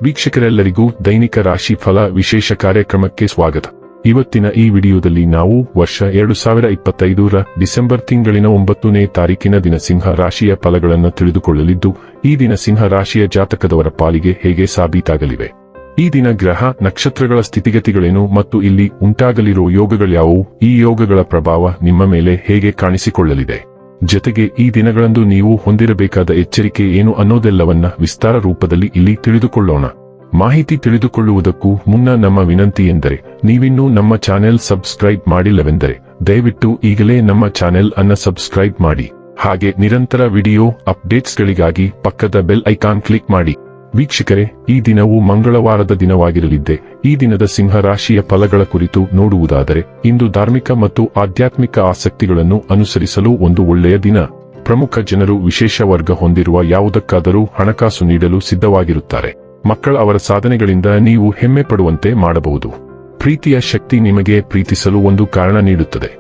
ವೀಕ್ಷಕರೆಲ್ಲರಿಗೂ ದೈನಿಕ ರಾಶಿ ಫಲ ವಿಶೇಷ ಕಾರ್ಯಕ್ರಮಕ್ಕೆ ಸ್ವಾಗತ. ಇವತ್ತಿನ ಈ ವಿಡಿಯೋದಲ್ಲಿ ನಾವು ವರ್ಷ 2025ರ ಡಿಸೆಂಬರ್ ತಿಂಗಳಿನ 9ನೇ ತಾರೀಕಿನ ದಿನ ಸಿಂಹ ರಾಶಿಯ ಫಲಗಳನ್ನು ತಿಳಿದುಕೊಳ್ಳಲಿದ್ದು, ಈ ದಿನ ಸಿಂಹ ರಾಶಿಯ ಜಾತಕದವರ ಪಾಲಿಗೆ ಹೇಗೆ ಸಾಬೀತಾಗಲಿವೆ, ಈ ದಿನ ಗ್ರಹ ನಕ್ಷತ್ರಗಳ ಸ್ಥಿತಿಗತಿಗಳೇನು ಮತ್ತು ಇಲ್ಲಿ ಉಂಟಾಗಲಿರುವ ಯೋಗಗಳ್ಯಾವುವು, ಈ ಯೋಗಗಳ ಪ್ರಭಾವ ನಿಮ್ಮ ಮೇಲೆ ಹೇಗೆ ಕಾಣಿಸಿಕೊಳ್ಳಲಿದೆ, ಜೊತೆಗೆ ಈ ದಿನಗಳಂದು ನೀವು ಹೊಂದಿರಬೇಕಾದ ಎಚ್ಚರಿಕೆ ಏನು ಅನ್ನೋದೆಲ್ಲವನ್ನ ವಿಸ್ತಾರ ರೂಪದಲ್ಲಿ ಇಲ್ಲಿ ತಿಳಿದುಕೊಳ್ಳೋಣ. ಮಾಹಿತಿ ತಿಳಿದುಕೊಳ್ಳುವುದಕ್ಕೂ ಮುನ್ನ ನಮ್ಮ ವಿನಂತಿ ಎಂದರೆ, ನೀವಿನ್ನೂ ನಮ್ಮ ಚಾನೆಲ್ ಸಬ್ಸ್ಕ್ರೈಬ್ ಮಾಡಿಲ್ಲವೆಂದರೆ ದಯವಿಟ್ಟು ಈಗಲೇ ನಮ್ಮ ಚಾನೆಲ್ ಅನ್ನು ಸಬ್ಸ್ಕ್ರೈಬ್ ಮಾಡಿ. ಹಾಗೆ ನಿರಂತರ ವಿಡಿಯೋ ಅಪ್ಡೇಟ್ಸ್ಗಳಿಗಾಗಿ ಪಕ್ಕದ ಬೆಲ್ ಐಕಾನ್ ಕ್ಲಿಕ್ ಮಾಡಿ. ವೀಕ್ಷಕರೇ, ಈ ದಿನವು ಮಂಗಳವಾರದ ದಿನವಾಗಿರಲಿದ್ದೆ. ಈ ದಿನದ ಸಿಂಹ ರಾಶಿಯ ಫಲಗಳ ಕುರಿತು ನೋಡುವುದಾದರೆ, ಇಂದು ಧಾರ್ಮಿಕ ಮತ್ತು ಆಧ್ಯಾತ್ಮಿಕ ಆಸಕ್ತಿಗಳನ್ನು ಅನುಸರಿಸಲು ಒಂದು ಒಳ್ಳೆಯ ದಿನ. ಪ್ರಮುಖ ಜನರು ವಿಶೇಷ ವರ್ಗ ಹೊಂದಿರುವ ಯಾವುದಕ್ಕಾದರೂ ಹಣಕಾಸು ನೀಡಲು ಸಿದ್ಧವಾಗಿರುತ್ತಾರೆ. ಮಕ್ಕಳ ಅವರ ಸಾಧನೆಗಳಿಂದ ನೀವು ಹೆಮ್ಮೆ ಪಡುವಂತೆ ಮಾಡಬಹುದು. ಪ್ರೀತಿಯ ಶಕ್ತಿ ನಿಮಗೆ ಪ್ರೀತಿಸಲು ಒಂದು ಕಾರಣ ನೀಡುತ್ತದೆ.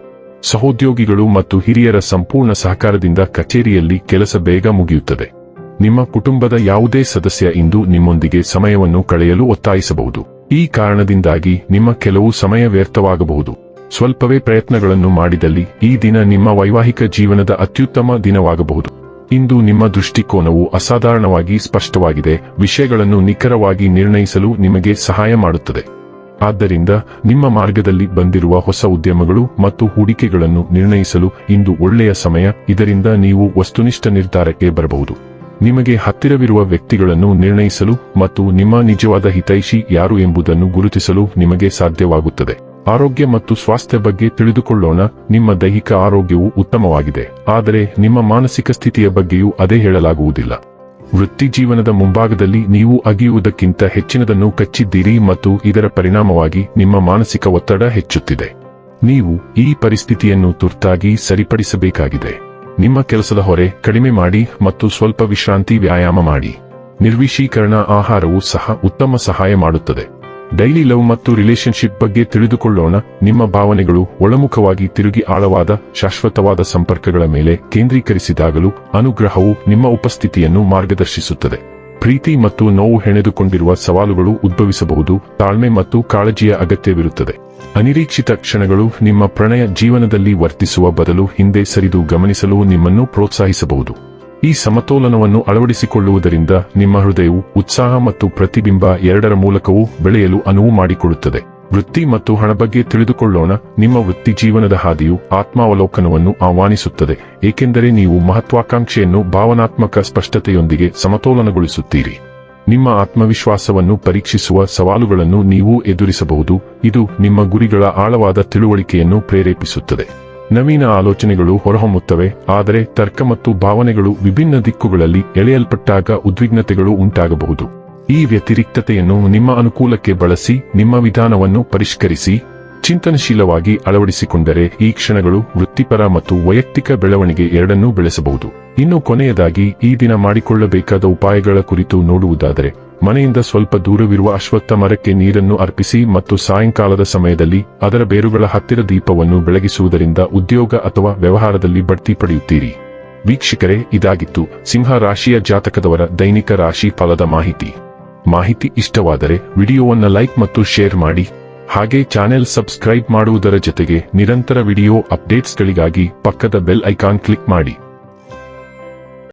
ಸಹೋದ್ಯೋಗಿಗಳು ಮತ್ತು ಹಿರಿಯರ ಸಂಪೂರ್ಣ ಸಹಕಾರದಿಂದ ಕಚೇರಿಯಲ್ಲಿ ಕೆಲಸ ಬೇಗ ಮುಗಿಯುತ್ತದೆ. ನಿಮ್ಮ ಕುಟುಂಬದ ಯಾವುದೇ ಸದಸ್ಯ ಇಂದು ನಿಮ್ಮೊಂದಿಗೆ ಸಮಯವನ್ನು ಕಳೆಯಲು ಒತ್ತಾಯಿಸಬಹುದು. ಈ ಕಾರಣದಿಂದಾಗಿ ನಿಮ್ಮ ಕೆಲವು ಸಮಯ ವ್ಯರ್ಥವಾಗಬಹುದು. ಸ್ವಲ್ಪವೇ ಪ್ರಯತ್ನಗಳನ್ನು ಮಾಡಿದಲ್ಲಿ ಈ ದಿನ ನಿಮ್ಮ ವೈವಾಹಿಕ ಜೀವನದ ಅತ್ಯುತ್ತಮ ದಿನವಾಗಬಹುದು. ಇಂದು ನಿಮ್ಮ ದೃಷ್ಟಿಕೋನವು ಅಸಾಧಾರಣವಾಗಿ ಸ್ಪಷ್ಟವಾಗಿದೆ, ವಿಷಯಗಳನ್ನು ನಿಖರವಾಗಿ ನಿರ್ಣಯಿಸಲು ನಿಮಗೆ ಸಹಾಯ ಮಾಡುತ್ತದೆ. ಆದ್ದರಿಂದ ನಿಮ್ಮ ಮಾರ್ಗದಲ್ಲಿ ಬಂದಿರುವ ಹೊಸ ಉದ್ಯಮಗಳು ಮತ್ತು ಹೂಡಿಕೆಗಳನ್ನು ನಿರ್ಣಯಿಸಲು ಇಂದು ಒಳ್ಳೆಯ ಸಮಯ. ಇದರಿಂದ ನೀವು ವಸ್ತುನಿಷ್ಠ ನಿರ್ಧಾರಕ್ಕೆ ಬರಬಹುದು. ನಿಮಗೆ ಹತ್ತಿರವಿರುವ ವ್ಯಕ್ತಿಗಳನ್ನು ನಿರ್ಣಯಿಸಲು ಮತ್ತು ನಿಮ್ಮ ನಿಜವಾದ ಹಿತೈಷಿ ಯಾರು ಎಂಬುದನ್ನು ಗುರುತಿಸಲು ನಿಮಗೆ ಸಾಧ್ಯವಾಗುತ್ತದೆ. ಆರೋಗ್ಯ ಮತ್ತು ಸ್ವಾಸ್ಥ್ಯ ಬಗ್ಗೆ ತಿಳಿದುಕೊಳ್ಳೋಣ. ನಿಮ್ಮ ದೈಹಿಕ ಆರೋಗ್ಯವು ಉತ್ತಮವಾಗಿದೆ, ಆದರೆ ನಿಮ್ಮ ಮಾನಸಿಕ ಸ್ಥಿತಿಯ ಬಗ್ಗೆಯೂ ಅದೇ ಹೇಳಲಾಗುವುದಿಲ್ಲ. ವೃತ್ತಿ ಜೀವನದ ಮುಂಭಾಗದಲ್ಲಿ ನೀವು ಅಗಿಯುವುದಕ್ಕಿಂತ ಹೆಚ್ಚಿನದನ್ನು ಕಚ್ಚಿದ್ದೀರಿ ಮತ್ತು ಇದರ ಪರಿಣಾಮವಾಗಿ ನಿಮ್ಮ ಮಾನಸಿಕ ಒತ್ತಡ ಹೆಚ್ಚುತ್ತಿದೆ. ನೀವು ಈ ಪರಿಸ್ಥಿತಿಯನ್ನು ತುರ್ತಾಗಿ ಸರಿಪಡಿಸಬೇಕಾಗಿದೆ. ನಿಮ್ಮ ಕೆಲಸದ ಹೊರೆ ಕಡಿಮೆ ಮಾಡಿ ಮತ್ತು ಸ್ವಲ್ಪ ವಿಶ್ರಾಂತಿ ವ್ಯಾಯಾಮ ಮಾಡಿ. ನಿರ್ವಿಷೀಕರಣ ಆಹಾರವು ಸಹ ಉತ್ತಮ ಸಹಾಯ ಮಾಡುತ್ತದೆ. ಡೈಲಿ ಲವ್ ಮತ್ತು ರಿಲೇಶನ್ಶಿಪ್ ಬಗ್ಗೆ ತಿಳಿದುಕೊಳ್ಳೋಣ. ನಿಮ್ಮ ಭಾವನೆಗಳು ಒಳಮುಖವಾಗಿ ತಿರುಗಿ ಆಳವಾದ ಶಾಶ್ವತವಾದ ಸಂಪರ್ಕಗಳ ಮೇಲೆ ಕೇಂದ್ರೀಕರಿಸಿದಾಗಲೂ ಅನುಗ್ರಹವು ನಿಮ್ಮ ಉಪಸ್ಥಿತಿಯನ್ನು ಮಾರ್ಗದರ್ಶಿಸುತ್ತದೆ. ಪ್ರೀತಿ ಮತ್ತು ನೋವು ಹೆಣೆದುಕೊಂಡಿರುವ ಸವಾಲುಗಳು ಉದ್ಭವಿಸಬಹುದು. ತಾಳ್ಮೆ ಮತ್ತು ಕಾಳಜಿಯ ಅಗತ್ಯವಿರುತ್ತದೆ. ಅನಿರೀಕ್ಷಿತ ಕ್ಷಣಗಳು ನಿಮ್ಮ ಪ್ರಣಯ ಜೀವನದಲ್ಲಿ ವರ್ತಿಸುವ ಬದಲು ಹಿಂದೆ ಸರಿದು ಗಮನಿಸಲು ನಿಮ್ಮನ್ನು ಪ್ರೋತ್ಸಾಹಿಸಬಹುದು. ಈ ಸಮತೋಲನವನ್ನು ಅಳವಡಿಸಿಕೊಳ್ಳುವುದರಿಂದ ನಿಮ್ಮ ಹೃದಯವು ಉತ್ಸಾಹ ಮತ್ತು ಪ್ರತಿಬಿಂಬ ಎರಡರ ಮೂಲಕವೂ ಬೆಳೆಯಲು ಅನುವು ಮಾಡಿಕೊಡುತ್ತದೆ. ವೃತ್ತಿ ಮತ್ತು ಹಣ ಬಗ್ಗೆ ತಿಳಿದುಕೊಳ್ಳೋಣ. ನಿಮ್ಮ ವೃತ್ತಿ ಜೀವನದ ಹಾದಿಯು ಆತ್ಮಾವಲೋಕನವನ್ನು ಆಹ್ವಾನಿಸುತ್ತದೆ, ಏಕೆಂದರೆ ನೀವು ಮಹತ್ವಾಕಾಂಕ್ಷೆಯನ್ನು ಭಾವನಾತ್ಮಕ ಸ್ಪಷ್ಟತೆಯೊಂದಿಗೆ ಸಮತೋಲನಗೊಳಿಸುತ್ತೀರಿ. ನಿಮ್ಮ ಆತ್ಮವಿಶ್ವಾಸವನ್ನು ಪರೀಕ್ಷಿಸುವ ಸವಾಲುಗಳನ್ನು ನೀವು ಎದುರಿಸಬಹುದು. ಇದು ನಿಮ್ಮ ಗುರಿಗಳ ಆಳವಾದ ತಿಳುವಳಿಕೆಯನ್ನು ಪ್ರೇರೇಪಿಸುತ್ತದೆ. ನವೀನ ಆಲೋಚನೆಗಳು ಹೊರಹೊಮ್ಮುತ್ತವೆ, ಆದರೆ ತರ್ಕ ಮತ್ತು ಭಾವನೆಗಳು ವಿಭಿನ್ನ ದಿಕ್ಕುಗಳಲ್ಲಿ ಎಳೆಯಲ್ಪಟ್ಟಾಗ ಉದ್ವಿಗ್ನತೆಗಳು ಉಂಟಾಗಬಹುದು. ಈ ವ್ಯತಿರಿಕ್ತತೆಯನ್ನು ನಿಮ್ಮ ಅನುಕೂಲಕ್ಕೆ ಬಳಸಿ ನಿಮ್ಮ ವಿಧಾನವನ್ನು ಪರಿಷ್ಕರಿಸಿ. ಚಿಂತನಶೀಲವಾಗಿ ಅಳವಡಿಸಿಕೊಂಡರೆ ಈ ಕ್ಷಣಗಳು ವೃತ್ತಿಪರ ಮತ್ತು ವೈಯಕ್ತಿಕ ಬೆಳವಣಿಗೆ ಎರಡನ್ನೂ ಬೆಳೆಸಬಹುದು. ಇನ್ನು ಕೊನೆಯದಾಗಿ ಈ ದಿನ ಮಾಡಿಕೊಳ್ಳಬೇಕಾದ ಉಪಾಯಗಳ ಕುರಿತು ನೋಡುವುದಾದರೆ, ಮನೆಯಿಂದ ಸ್ವಲ್ಪ ದೂರವಿರುವ ಅಶ್ವತ್ಥ ಮರಕ್ಕೆ ನೀರನ್ನು ಅರ್ಪಿಸಿ ಮತ್ತು ಸಾಯಂಕಾಲದ ಸಮಯದಲ್ಲಿ ಅದರ ಬೇರುಗಳ ಹತ್ತಿರ ದೀಪವನ್ನು ಬೆಳಗಿಸುವುದರಿಂದ ಉದ್ಯೋಗ ಅಥವಾ ವ್ಯವಹಾರದಲ್ಲಿ ಬಡ್ತಿ ಪಡೆಯುತ್ತೀರಿ. ವೀಕ್ಷಕರೇ, ಇದಾಗಿತ್ತು ಸಿಂಹ ರಾಶಿಯ ಜಾತಕದವರ ದೈನಿಕ ರಾಶಿ ಫಲದ ಮಾಹಿತಿ ಇಷ್ಟವಾದರೆ ವಿಡಿಯೋವನ್ನು ಲೈಕ್ ಮತ್ತು ಶೇರ್ ಮಾಡಿ. ಹಾಗೆ ಚಾನೆಲ್ ಸಬ್ಸ್ಕ್ರೈಬ್ ಮಾಡುವುದರ ಜೊತೆಗೆ ನಿರಂತರ ವಿಡಿಯೋ ಅಪ್ಡೇಟ್ಸ್ಗಳಿಗಾಗಿ ಪಕ್ಕದ ಬೆಲ್ ಐಕಾನ್ ಕ್ಲಿಕ್ ಮಾಡಿ.